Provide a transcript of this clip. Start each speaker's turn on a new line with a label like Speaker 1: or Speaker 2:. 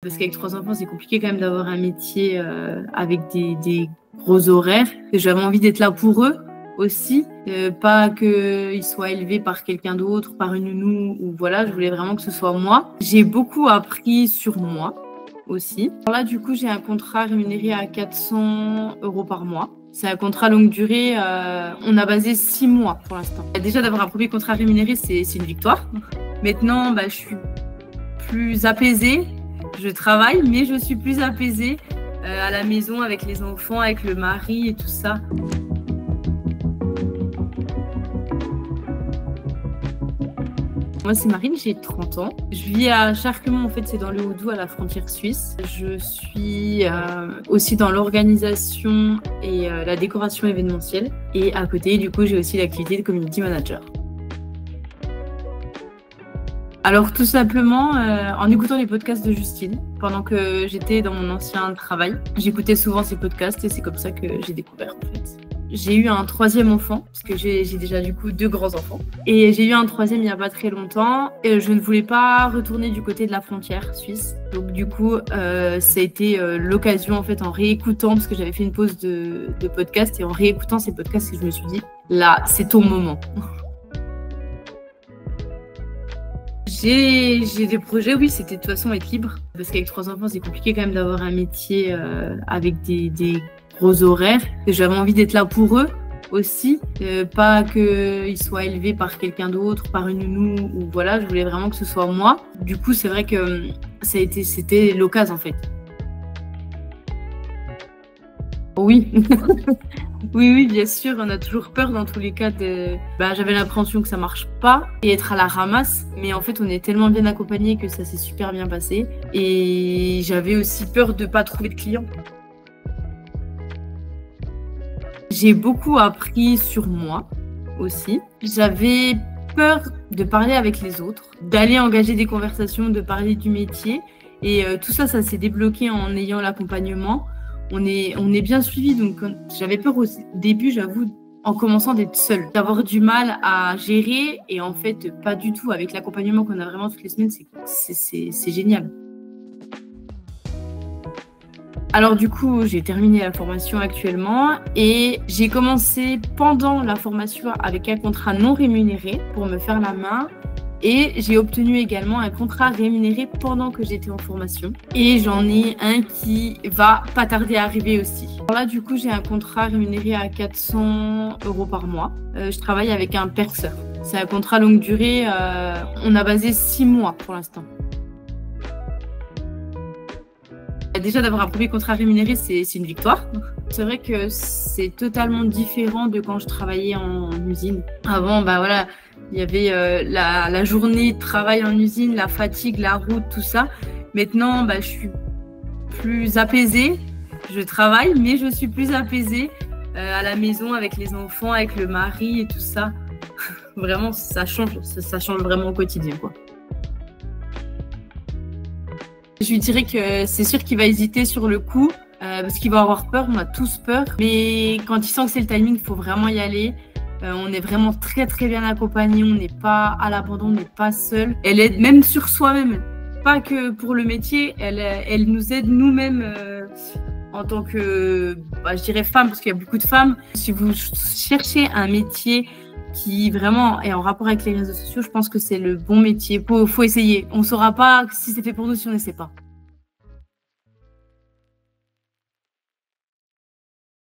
Speaker 1: Parce qu'avec 3 enfants, c'est compliqué quand même d'avoir un métier avec des gros horaires. J'avais envie d'être là pour eux aussi, pas qu'ils soient élevés par quelqu'un d'autre, par une nounou, ou voilà, je voulais vraiment que ce soit moi. J'ai beaucoup appris sur moi aussi. Alors là, du coup, j'ai un contrat rémunéré à 400 € par mois. C'est un contrat longue durée. On a basé 6 mois pour l'instant. Déjà, d'avoir un premier contrat rémunéré, c'est une victoire. Maintenant, je suis plus apaisée. Je travaille, mais je suis plus apaisée à la maison avec les enfants, avec le mari et tout ça. Moi, c'est Marine, j'ai 30 ans. Je vis à Charquemont, en fait, c'est dans le Haut-Doubs, à la frontière suisse. Je suis aussi dans l'organisation et la décoration événementielle. Et à côté, du coup, j'ai aussi l'activité de community manager. Alors tout simplement en écoutant les podcasts de Justine pendant que j'étais dans mon ancien travail. J'écoutais souvent ces podcasts et c'est comme ça que j'ai découvert en fait. J'ai eu un 3e enfant parce que j'ai déjà du coup 2 grands enfants et j'ai eu un 3e il n'y a pas très longtemps et je ne voulais pas retourner du côté de la frontière suisse. Donc du coup ça a été l'occasion en fait en réécoutant parce que j'avais fait une pause de podcast et en réécoutant ces podcasts que je me suis dit là c'est ton moment. J'ai des projets, oui, c'était de toute façon être libre. Parce qu'avec 3 enfants, c'est compliqué quand même d'avoir un métier avec des gros horaires. J'avais envie d'être là pour eux aussi, pas qu'ils soient élevés par quelqu'un d'autre, par une nounou, ou voilà, je voulais vraiment que ce soit moi. Du coup, c'est vrai que c'était l'occasion en fait. Oui. Oui, bien sûr, on a toujours peur dans tous les cas j'avais l'impression que ça marche pas et être à la ramasse, mais en fait on est tellement bien accompagnés que ça s'est super bien passé et j'avais aussi peur de pas trouver de clients. J'ai beaucoup appris sur moi aussi. J'avais peur de parler avec les autres, d'aller engager des conversations, de parler du métier et tout ça s'est débloqué en ayant l'accompagnement. On est bien suivi, donc j'avais peur au début, j'avoue, en commençant d'être seule, d'avoir du mal à gérer et en fait pas du tout. Avec l'accompagnement qu'on a vraiment toutes les semaines, c'est génial. Alors du coup, j'ai terminé la formation actuellement et j'ai commencé pendant la formation avec un contrat non rémunéré pour me faire la main. Et j'ai obtenu également un contrat rémunéré pendant que j'étais en formation. Et j'en ai un qui va pas tarder à arriver aussi. Alors là, du coup, j'ai un contrat rémunéré à 400 € par mois. Je travaille avec un perceur. C'est un contrat longue durée. On a basé 6 mois pour l'instant. Déjà, d'avoir un premier contrat rémunéré, c'est une victoire. C'est vrai que c'est totalement différent de quand je travaillais en usine. Avant, voilà, il y avait la journée de travail en usine, la fatigue, la route, tout ça. Maintenant, je suis plus apaisée. Je travaille, mais je suis plus apaisée à la maison avec les enfants, avec le mari et tout ça. Vraiment, ça change vraiment au quotidien, quoi. Je lui dirais que c'est sûr qu'il va hésiter sur le coup parce qu'il va avoir peur, on a tous peur. Mais quand il sent que c'est le timing, il faut vraiment y aller. On est vraiment très très bien accompagnés, on n'est pas à l'abandon, on n'est pas seul. Elle aide même sur soi-même, pas que pour le métier, elle nous aide nous-mêmes en tant que, je dirais femme, parce qu'il y a beaucoup de femmes. Si vous cherchez un métier qui vraiment est en rapport avec les réseaux sociaux, je pense que c'est le bon métier. Faut essayer. On ne saura pas si c'est fait pour nous si on n'essaie pas.